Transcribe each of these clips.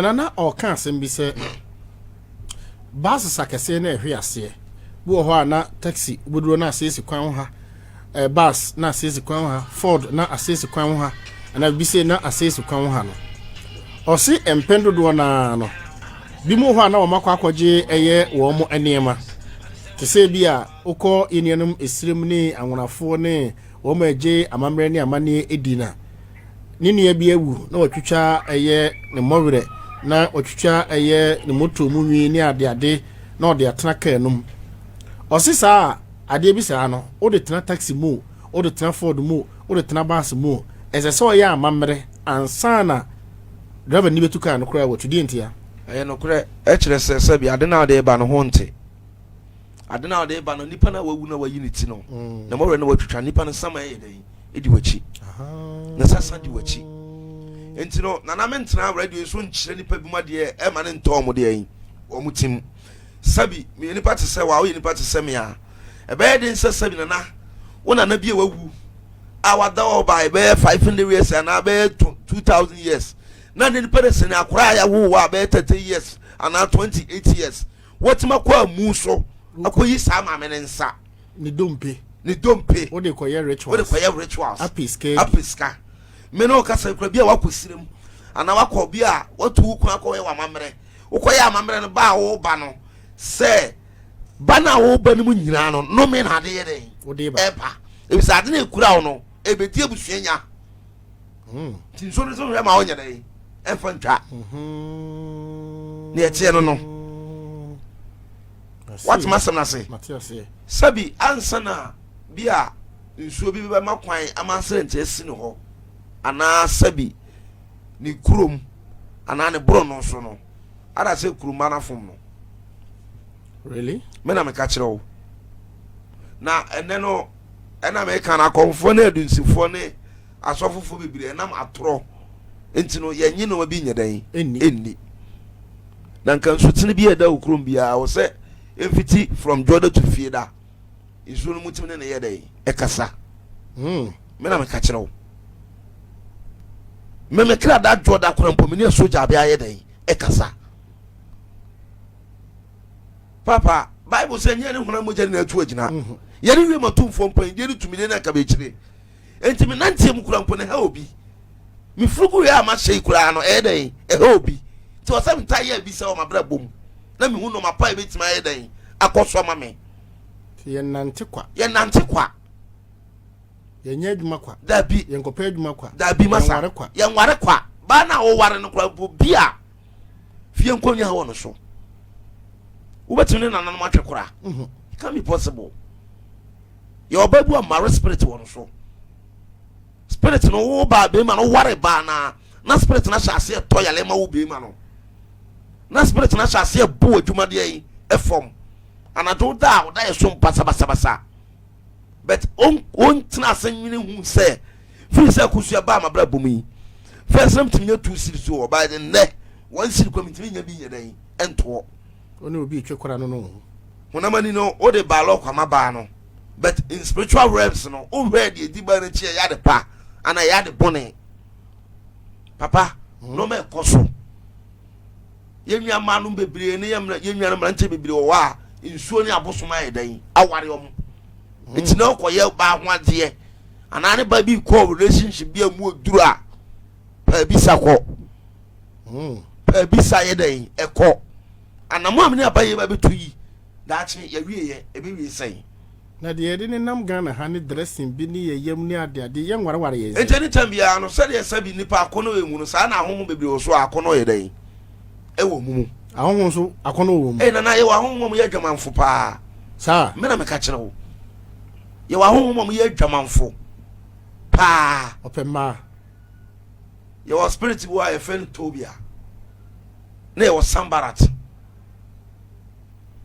na o kan asem bi se bus sakese na ehwe ase bu ho na taxi buduro na asesi kwan ho ha bus na asesi kwan ho ha Ford na asesi kwan ho ha ana bi se na asesi kwan ho ha no o si empendo do na no bi mu ho na o makwa akwaje eye wo mo anema te se bi a ukọ enienum esirem ni anwonafo ne wo ma eje amamre ni amane edina ninu bi ewu na otwitwa eye ne mowre na otwitwa eye ne moto mu wi ni ade na ode atena kanum osisa ade bi sa no ode tena taxi mu ode tena Ford mu ode tena bus mu ezese o ya amamre ansana driver ni betuka no kura wotudi ntia no kura e kire se bi ade na ade ba no ho nte ade na ade ba no nipa na wawu na wayi ni ti no na mowre na watwitwa nipa no sama ye den edi wachi na sasa di wachi enti no na mentra radio so nkyire nipa bi ma de e ma ne nto mo de yin o mutim sabi me nipa te se wa wo nipa te se me a e be de nsa sabi na wona na bia wawu a wada o ba e be 500 years na be 2000 years na ne nipa de se na akora ya wo wa be 30 years ana 28 years watima kwa mu so akoyi sa ma me ne nsa ni dompe wo de koye rituals apiska me no kasa kura bia wakosirem ana wakọ bia watu kwan akọ wa mamre ukoye amamre no ba wo ba no se bana wo ba no nyina no me na ade ye den eba e bisa ade na ekura wo no ebeti ebusuanya tin so no so ma wonya den e fa ntwa ne etie no what masam na say sabi ansana bia nsuo bi ba makwan amansere nte esi no ho ana sabi ni kurom ana ne bro no so no ada se kuruma na fom no really me na me ka kire wo na ene no ena me ka na konfo na adunsifo ne asofofo bibire enam atoro enti no yenyi no bi nyedan enni na kan so tene bi eda okurom bia wo se emfiti from Jordan to Fieda isu no mutim ne yedan e kasa me na me ka kire wo me kra da Jordan krampo me ne soja bia yedan e kasa papa Bible say nyane huna moja na atu agina yeri wi matumfo mpan yeri tumide na ka be kire enti me nante mu krampo ne ha obi mi frugu ya ma shei kura no eden e ha obi ti o se mta ya bi se o ma bra bom na mi hu no ma pa e betima eden akoso ma me ye nante kwa ye nya adwuma kwa da bi ye nkopa adwuma kwa da bi masa ye nware kwa ba na wo ware no krampo bia fie nkonya ha wo no so ubetimne na nanom atwekora it can be possible your babu amare spirit won so spirit no wo ba be ma no ware ba na spirit na hyase to yale ma wo be ma no na spirit na hyase bo adwuma de yi efom anado da ye so mpasa basa but on tna sanwini hu se free se kusua ba ma bra bomi first time timnya 2 series so ba de ne 1 series committee nya bi yedan ento oni obi twekora no honamani no o de ba lo kwama ba no but in spiritual realms no o ready di ba na chi ya de pa ana ya de bone papa no me koso yenwa manu bebre ne yenwa no mrante bebre wo wa nsuo ni abosoma yedan aware om enti na okoye ba ho ade ana ne ba bi ko relationship bi amu oduru a pa bi sakọ pa bi sa yedan ekọ anamu amene abaye ba betuyi daache ya wieye ebe wie sei na de yede ne nam Ghana ha ne dressing bi ne yeyam ne ade ye nware ye enti tambia no se de sabi nipa akono emu no sa na ahoho bebre wo so akono ye dan ewo mumu ahoho so akono wo mu na ye wa ahoho mu ye dwamanfo pa sa me na me ka kire wo ye wa ahoho mu ye dwamanfo pa opema ye wa spirit wo a fen tobia na ye wa sambarat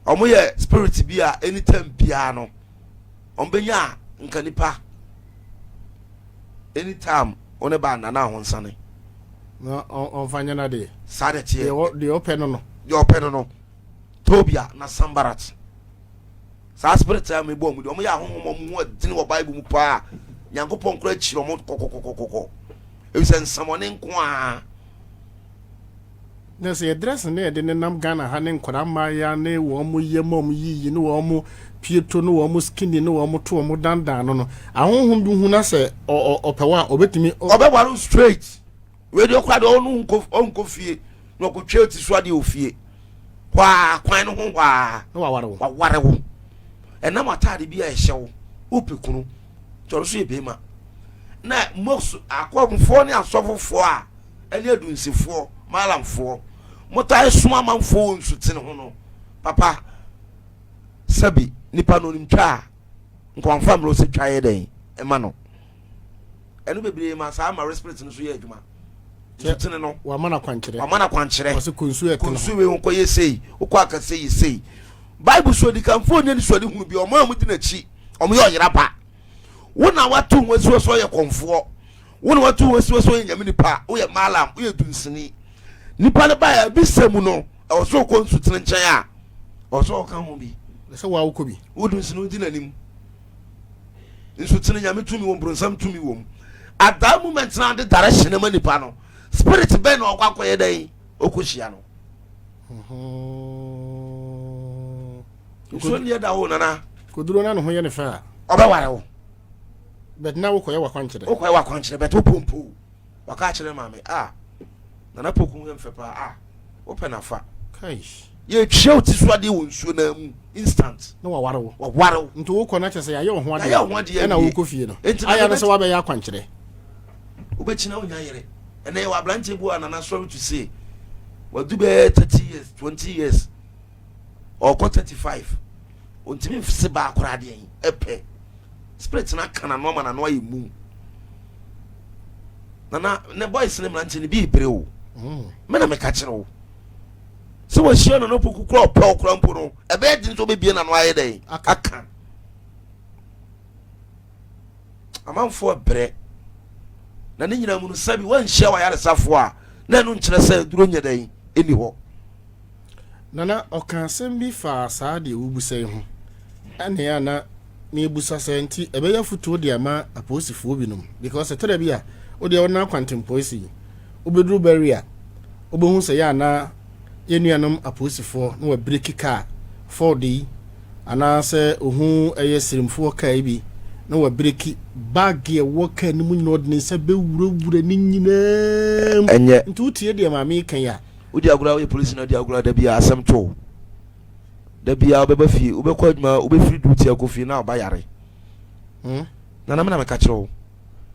omoye spirit bia anytime bia no ombenya nkanipa anytime one ba na ho nsane no onfanya na de sade tie de open no tobia na sambarat sa spirit am ebo mu de omoye ahohom mu adini wo bible mu pa nyankopon kura chiro mo kokokokoko e se nsamone nko a na say dress na de nam Ghana ha ne nkora ma ya na wo mu ye mom yi no wo mu pieto no wo mu skinny no wo mu to wo dandan no ahonhom bi hu na say opewa obetimi obewaro straight we dey kwado onu onko fie no ko twa ti so ade ofie kwa kwan no ho wa no wa ware wo enam atade bi a ehyew opekunu toro so ebema na most akwamfo ne asofofo a ene adunsifo malamfo motai suma manfo nsutene ho no papa sabi nipa no nimtwa nkwamfa mro se twaye den ema no eno bebre ma sa ma respect no so ye adwuma nsutene no wa mana kwankyere wase konsuwe nko yesei ukwa akase yesei bible so di kanfo ne so di hunu bi omo amu di na chi omo ye oyera pa wona watu nwasuo so ye konfo wona watu nwasuo so ye nyame nipa wo ye malam wo ye dunsini nipa ne ba ya bisemu no e so ko nsutene nchen a o so ka ho bi se wa wo ko bi wo dunsini di nanim nsutene nyame tumi wo bronsam tumi wo at that moment na the direction e ma nipa no spirit ben o kwa koye dai okohia no so nie da ho nana koduro na no ho ye ne fa obeware wo bet na wo koye wa kwankyere bet wo pompo waka kire mame nana poku ho mfe pa open afa kai ye twa ti so ade wo nsuo na mu instant no wa ware wo nto wo kɔ na kyese ya ye ho ade na wo kɔ fie no aya na se wa be ya kwankyere ubechina onya yere ene wa branche bu anana sorry to say wa do be 30 years 20 years or 35 ontimi fse ba akora de yin epe spirit na kana no ma na no ayi mu nana ne boys ne branche ne bi breo me na me ka kire wo so wo hia no poku kro pe okra mpo no ebe din so be bie na no aye den aka amanfo bre na ne nyina mu no sabi wan hia wa yare safo a na no nkire se duro nya dan eni ho nana okan bi fa saa de wubusai ho ane ya na ebusa senti ebe ya futuo de ama aposifo binom because etere bi a o de wona kwantempoisi obeduru barrier obehu se ya na yenuanom aposifo no wa break car 4D ana se ohu eye sirimfo car bi no wa break bag ye woka ni munyi no de se be wurawura ni nyina enye ntu tie de ma me kan ya udi agura we police na udi agura da bia asem to da bia obeba fie obekwa adwuma obefiri duty akofi na obayare na na me ka kire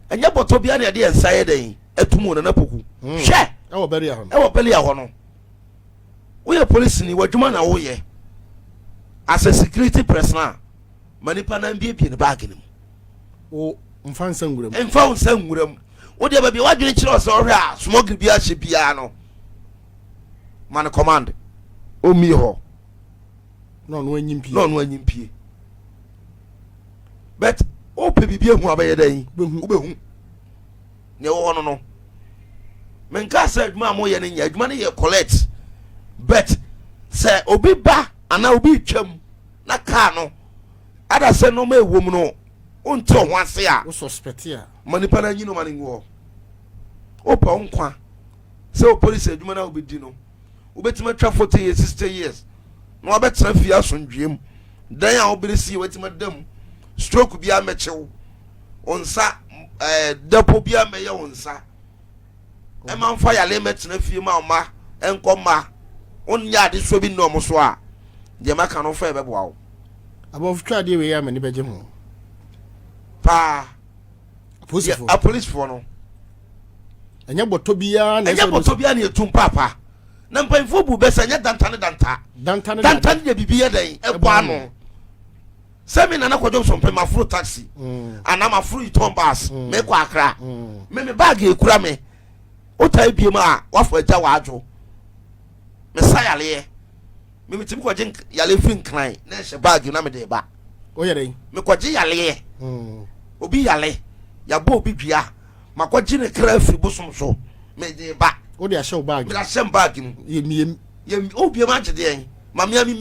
enye boto bia na de ensaye den atumu na poku hwe e wo bari ahon no we police ni wadwuma na wo ye as a security personnel manipa na mbie ne bag ni o mfansa nguram mfansa nguram wo de ba bia wadwene kire o so hwe a smogri bia hye bia no man command o mi ho no anyimpie but o pe bibia hu abaye dan behu ne wo no men ka say adwuma mo ye ne nya adwuma ne ye collect but say obi ba ana obi twam na ka no ada say no ma ewom no onto ho ase a o suspect ya manipa na nyino mani wo o pa nkwa say o police adwuma na obi di no ubetima twa 40 years 60 years no abetra fi asondwem dan a obirisi wetima dam stroke bia mechew onsa depo bia meye onsa e man fa yale metra fi ma oma enkoma onya de so bi no mo so a de maka no fa ebebo awo above twa de we ya mani beje ho pa a police for no enya boto bia na etum papa na mpanfo bu besa nya dantane de bibia den ebo ano semi na kwadwo so mpema furu taxi ana ma furu iton bus me kwa akra me bag ekura me otai biem a wafo aja waadwo me sayale me mitim kwaje yale fin kran na hye bag na me de ba o yere me kwaje yale obi yale ya bo obi dua makwaje ne kra afiri bosom so me de ba o de ahye bag me ahye bag mu ye obi ma gede en mamia mi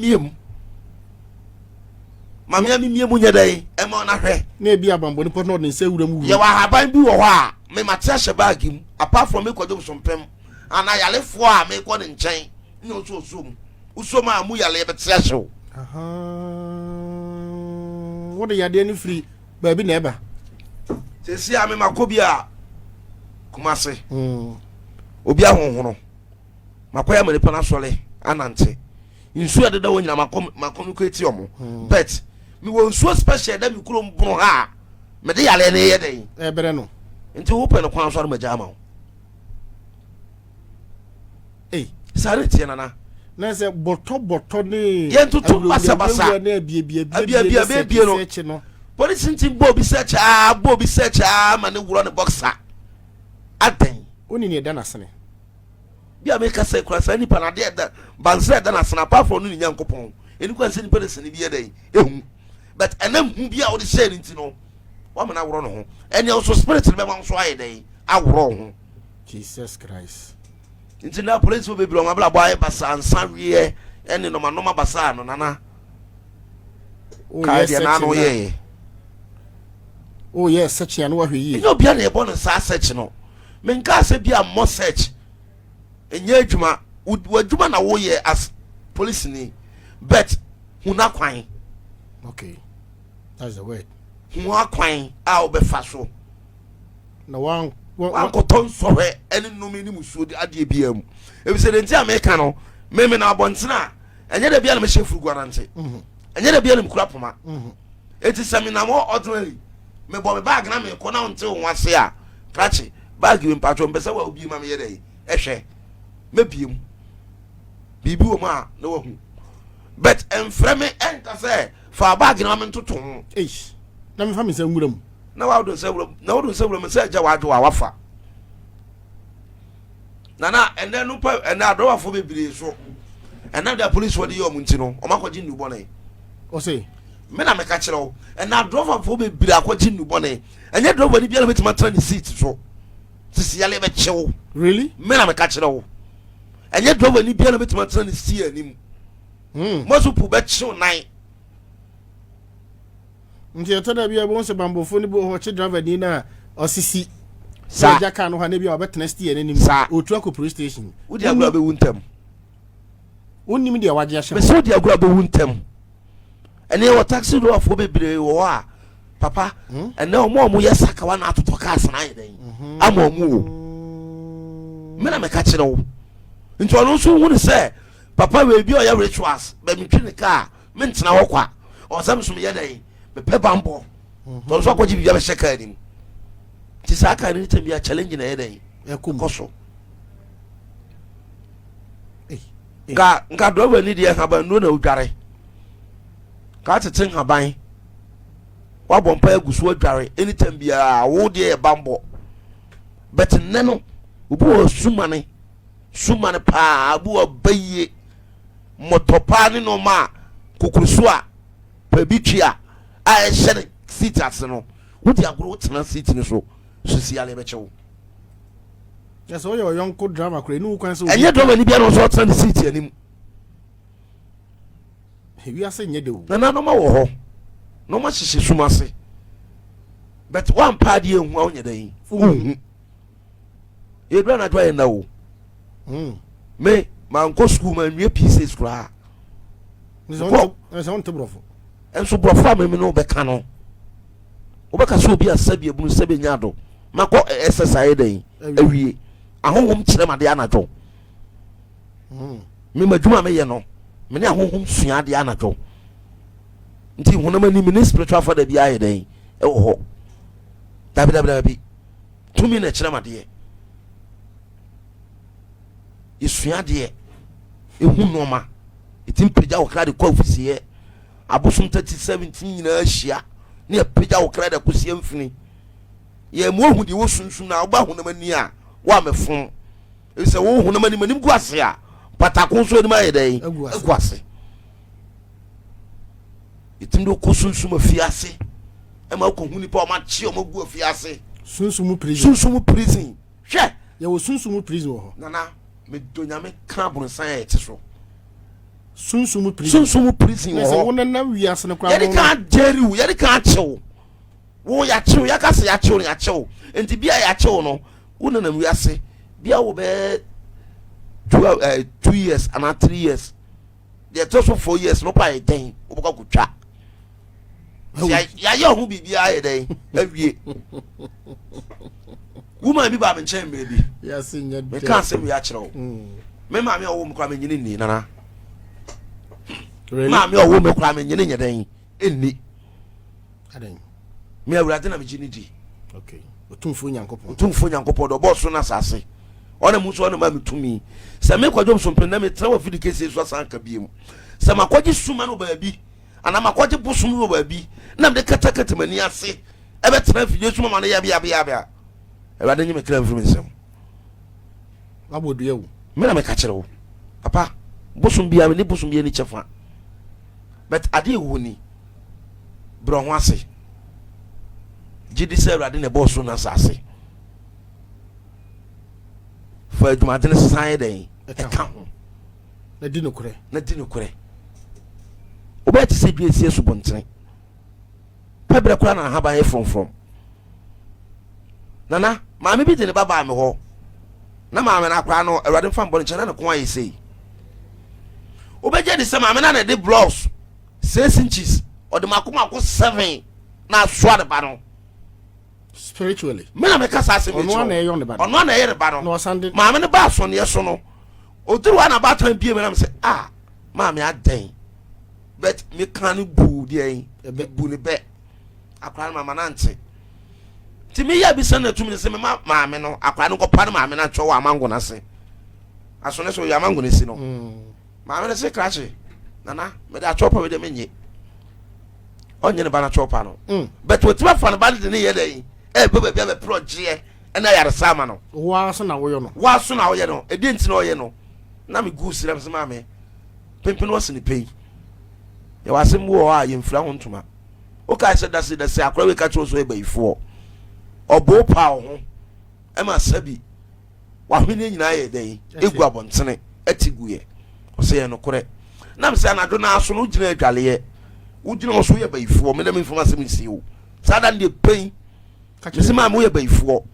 miem nya dai e ma na hwe na ebi abambo ni potno de nse wuram wu ye wa haban bi wo ho a me mate ahye bag mu apart from me kwadwo sompem ana yale fo a me ko ne nchen ni o so som usom a mu yale be tia hyew what the yade ni free baby na eba se si a me makobi a kumase obi ahonhono makoya me nipa na sole anante nsu adeda wo nyina makom ko eti omo but me wo nsu special da me kuro mbro ha me de yale ne ye den ebere no nti wo pe no kwan so ma jama wo sare tie nana na se boto ni ye ntutu basa na bie no police nti bo bi search ma ne wuro ne boxer aden oni ne da na sene bia me ka say kura say ni pa na de da banse da na sene apart from no nyankopon eni kwa say ni pa de sene bi dey ehu but enam hu bia wo de share nti no wa me na wuro no ho eni also spirit be ma so aye dey awuro ho Jesus Christ nti na police wo be bi lo ngabla boy basa ansa wie eni no ma basa no nana ka dia na no ye oh yes search ya no wa hwe yi no bia na e bo no sa search no me nka se bia mo search enye adwuma wadwuma na wo ye as police ni but huna kwan okay that's the word huna kwan a obefa so na wan koton sohwe eni numi ni musuo de ade bia mu e bi se de nti America no me na abontena enye da bia na me chef guarantee enye da bia na mkura poma eti seminar mo ordinary me bo me bag na me ko na nte wo ase a prachi bag mi patro mpesa wa obi ma me ye dey ehwe me biem bibi wo ma na wa hu but enfrɛ me enta say fa bag na me ntoto ho na me fa me se nwuram na wa do se wuram se ja wa do wa wafa na ene no pa ene adowa fo bebire so ene da police wodi yo munti no o makoji ndu bone o say me na me ka kire o ene adowa fo bebire akoji ndu bone enye do bone bia na metima tra ni seat so sisi yale be chewo really me na me ka kire o enye do bone bia na metima tra ni si anim mo so pu be chewo nan nti etada bia bo se bambofo ni bo ho che driver ni na osisi sa ja ka no ha na bia obetena stie n'anim otu akọ police station udi agura be wuntem onnim dia waje ahye me so udi agura be wuntem ene wo taxi do afo bebre wo a papa ene omo yesaka wa na atoto cars na yeden ama omo me na me ka kire wo nti ono so hu ne se papa we bi o ya rituals be me twine ka me ntena wo kwa o sam so me yeden me pe bambo to so akoji bia be sheka anim ti sa ka ni tem bia challenge na yeden koso nga do we ni de haban no na udware ka teten haban wa bompa agusu adware anytime bia wo de e bambo but neno obu sumane pa abu obaye motopa ni no ma kukurusu a pa bitwia a e hye seat ase no wodi agoro wotena seat ni so susi ale be chewo yes o yo yonko drama kure nu kwan so enye do mani bia no so tena seat anim wi ase nye de o na no ma wo ho no ma hye sumase but one party ehu a onye dan e bra na do na o me man ko school man wie pieces kra so on to brofo enso brofo me no be ka no obeka so obi asabi ebunu sabe nyado mako exercise dan awie ahonhom kire made anajo me madwuma me ye no me ne ahonhom sua de anajo nti honam ani me spiritual father bi aye dan e wo ho dabi tumi na kire made ye sua de ehu noma etim pija wo kra de kwa ofisiye abosum 37 nyina ahia ne pija wo kra de kosie mfini ye mo hu de wo sunsun na wo honam ani a wa mefon e se wo honam ani manim guase a patakon so ani ma ye dan guase etim do ko sunsun afiase e ma ko hu ni pa o ma chi o ma gu afiase sunsun prison hwe ye wo sunsun prison ho nana me do nyame ka bonsan e te so sunsun prison wo wona na wiase ne kwa ye ka jeriu ye ka chew wo ya chew ya ka se ya chew enti bia ya chew no wona na wiase bia wo be 2 years and 3 years they toss for 4 years no pa den oboko kutwa ya ho bibia ye den awie woman bi ba me chen baby yes nya me kan se we a kire wo me ma me owo me kwa me nyini ni nana ma me owo me kwa me nyini nya den enni adan me awurade na me gini di okay otumfo nyankopon do boss na sase ona muso ona ma metumi se me kwadom sompe na me tra wa fidi kese so sanka biem se makwaji suma no baabi ana makwaji bosum no baabi na me katakata mani ase ebe tra fidi suma ma na ya bia awurade nyi me kra mfiri nsem abodu yewu me na me ka kire wo papa bosum bia me ni bosum bia ni chefa but ade woni bro ho ase gidi se awurade ne boss na sase for edumadene san den e ka ho na di nokure obeti se dwe sie subonten pebre kura na haba e from nana maame bi de ne baba me ho na maame na akwa no awurade mfa mbɔ nkyɛn na ko ayi sei obeje de se maame na de blocks 6 inches or the makumako 7 na soa de ba no spiritually me na me kasa se me ono na eyo ne ba ono na eye ba no no sande maame ne ba so ne yeso no oduru wa na ba tan bie me na me se maame aden but me kan bu de bu ne be akwa mama na nte ti me ya bi se na tumi se me maame no akwa no ko pa no maame na cho wa amango na se aso ne so ya amango ne si no maame ne se krache nana me da chopa we de menye onye ne ba na chopa no but what ma fa na ba de ne ye dey bebe bia be project na yare sama no wa so na wo yo no e di nti na wo ye no na me gu siram se maame pempe no wase ne pei ya wasem wo a ye mfra ho ntoma o ka se dase akora we ka tro so e bayifo obo pa ho e ma sabi wa hwene nyina ye den egu abontene atigu ye o se ye no kore na me se na do na aso no gina adwale ye wo gina so ye bayifo me na me mfuma se me si wo sada ndi pei kachisi ma mo ye bayifo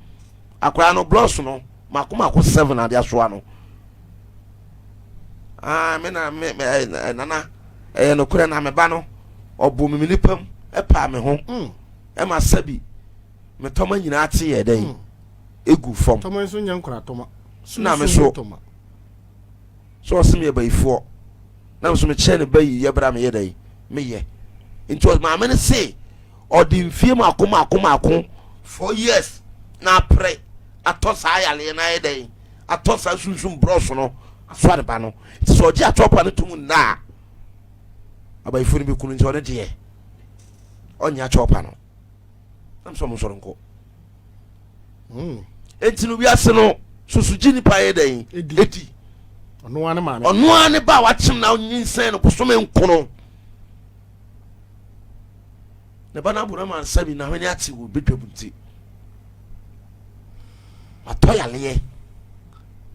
akora no blocks no makoma 7 na dia so ano me na me nana no kure na me ba no obo me nipam e pa me ho e ma sabi me toma nyina ate ye den egu fom toma so nya nkora toma na me so so sim ye bayifo na so me che ne bayi ye bra me ye den me ye into ma me ne say odimfie makoma 4 years na pre atosa yale na ye den atosa sunsun bros no aso de ba no so je atopa no tum na abayifo ni be kunu nti one de onya atopa no am so mo so nko entinu wi ase no susuji ni pa ye den edi ono ane maame ono ane ba wa chim na nyinsen no posome nkono ne bana bura man sabi na hwani ati wo bedwabunti atoyale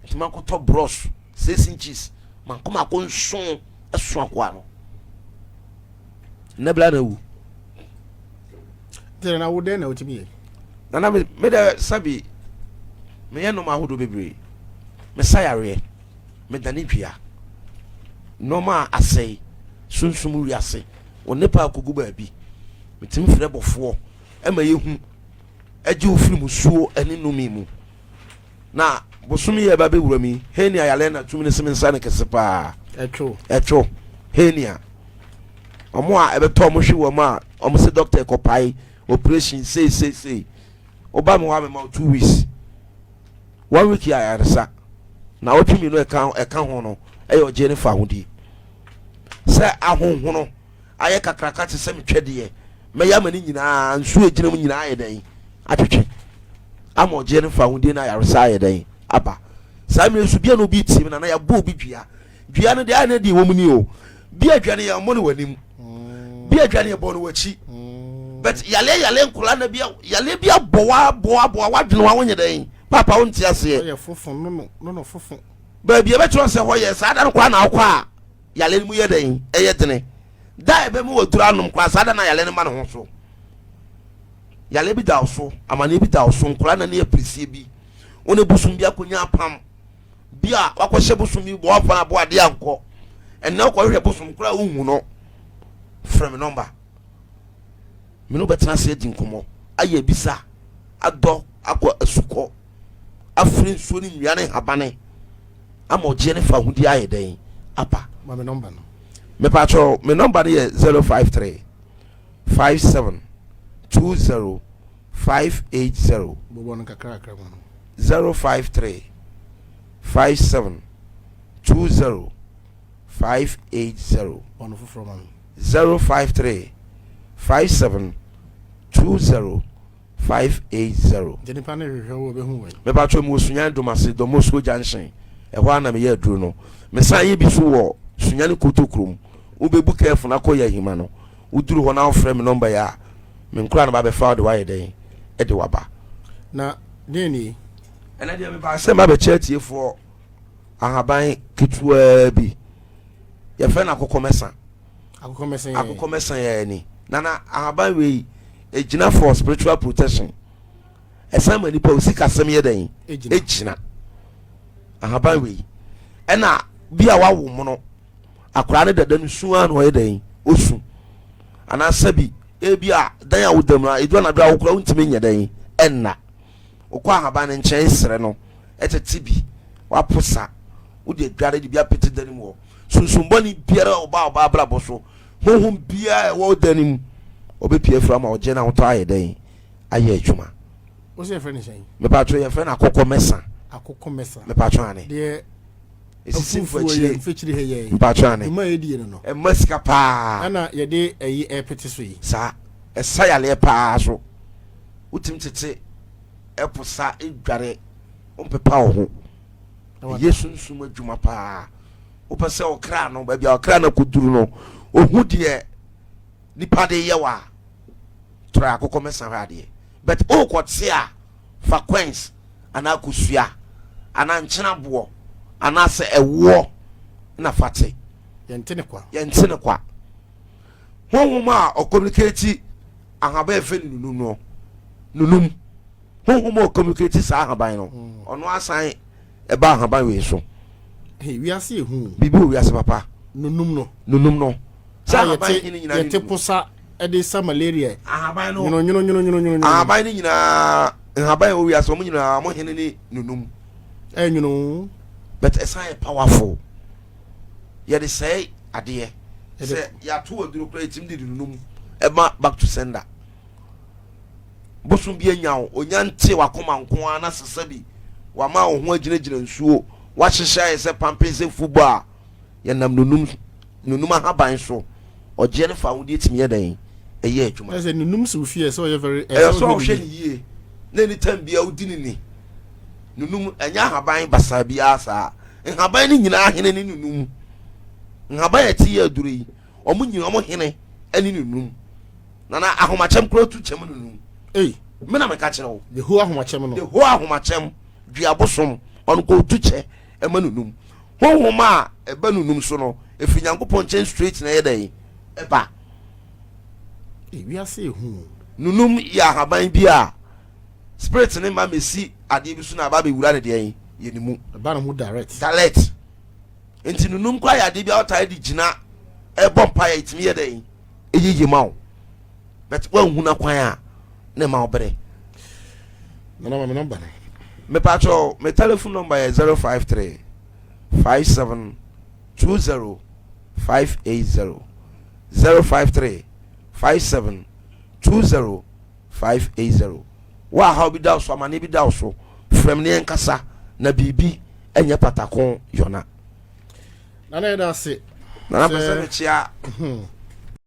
ti man ko to brush 6 inches man ko ma ko nson eso akwa no ne bla na wu tere na wo de na o timi na me de sabi me ye no ma hodo bebre me sayare me dani dua no ma asai sunsum wi ase woni pa kogu ba bi metim frɛ bɔfoɔ ɛma yehu agye ofiri musuo ani numi mu na bosom yɛ ba bewura mi henia yale na tumi ne semensa ne kese pa ɛtwo henia ɔmo a ɛbɛtɔ ɔmo hwe wɔ ma ɔmo se doctor kɔpae operation sei oba me wa me ma 2 weeks 1 week ya yaresa na otumi no ɛka ho no ɛyɛ ɔgye ne fa hodi sɛ ahonhono ayɛ kakraka te sɛ metwɛdeɛ meya mani nyina nsu ejina mu nyina ayɛ dan atwetwe ama ɔgye ne fa hodi na yaresa ayɛ dan aba saa me nsu bia no bi tim na ya bo bi dua no de ana de wɔ mu ni o bia dua ne ya mo ne wanim bia dua ne ya bɔ no wachi but yale nkola na bia yale bia boa wadwene wa wonye dan papa won ti ase ye fofon no fofon ba bia betro se ho ye saa da no kwa na akwa a yale mu ye dan eye dene da ebe mu wadura anom kwa saa da na yale ne ma ne ho so yale bi da so amane bi da so nkola na ne apresie bi one busum bia konya pam bia wakɔhyɛ bosom yi bo afa abo ade ankɔ ɛnna kɔhwɛ bosom kora uhu no from number me no betena se di nkomo aye bisa adɔ akɔ asukɔ afrin so ni nwia ne habane ama ogye ne fa hudi aye den apa ma me number no me patro me number is 053 57 20 580 bobo no kakra kakra mo 053 57 20 580 ono foforo ma 053 57 20 580 jenipa na hwehwe wo be hu we me patro mu sunya domase domosko junction ehwa na me ye aduro no me san ye bi so wo sunya ne kotokrom wo be bu careful na koya hima no uduru ho na ofre me number ya me nkura na ba be fa de wa ye den e de waba na deni ena de me ba se ma be chetiefo ahaban ketua bi ye fe na kokomesa akokomesa ye ni nana ahaban we ejina for spiritual protection esama ni pa osika sem ye den ejina ahaban we ena bia wawo mo no akura ne dada no suan no ye den osu ana sabi e bia dan awodam na edu na bia wokura untime nya den enna okwa ahaban ne nchen sere no etete bi waposa wode adware de bia pete danim wo sunsumboni biara oba brabo so honhom bia e wo danim obepie fra ma oje na hoto aye den aye adwuma wo se friend shen me patro ye friend akokko mesa me patro ane de esisi fuachire fechire he ye me patro ane ma edi no e masika pa ana ye de eyi e pete so yi sa esa yale pa so utim tete eposa edware ompepa wo ho yesu nsum adwuma pa opese okra no ba bia okra na kuduru no ohu de nipa de yewa tra akokko mesa hade but o kwotse a frequency ana kusua ana nkyena bo ana se ewo na fate yentene kwa honhoma o communicate ahaba efe nunum honhoma o communicate sa ahaban no ono asan eba ahaban we so we ase ehu bibi we ase papa nunum no sa ahaban ni nyina yete posa e de sa malaria ahaban no nyino ahaban ni nyina ahaban we ase mo nyina mo hene ni nunum nyino but esan powerful ye de say ade say ya to oduro kra etim de nunum ema back to sender bosum bi anyawo onyante wakoma nko ana sesabi wama wo ho agina nsuo wa hyehya se pampese football ya nam nunum ahaban so oje ne fa wodi etimi ye dan eye adwuma ese nunum so fie so ye very so hwe ni yie na ni tambia odi ni nunum anya ahaban basa bi asa ahaban ni nyina hene ni nunum ahaban ati ya duru yi omu nyina omu hene ani nunum nana ahomachem kro tu chem nunum me na me ka kire wo the whole ahomachem no the whole ahomachem dua bosom on ko tu che ema nunum honhoma eba nunum so no efinyankopon chen straight na yedan eba we ase hu nunum ya ahaban bi a spirit ne ma mesi ade bi so na ba be wura ne de yen yenimu eba na mu direct enti nunum kwa ya ade bi outside di gina e bompa ya itimi yedan eyiyi mawo but wa huna kwan a ne ma obere no number me patro me telephone number is 053 57 20 580 053 57 20 580 wa how be down so amane bi down so from ne nkasa na bibi enye patakon yona na na da se na pese me chia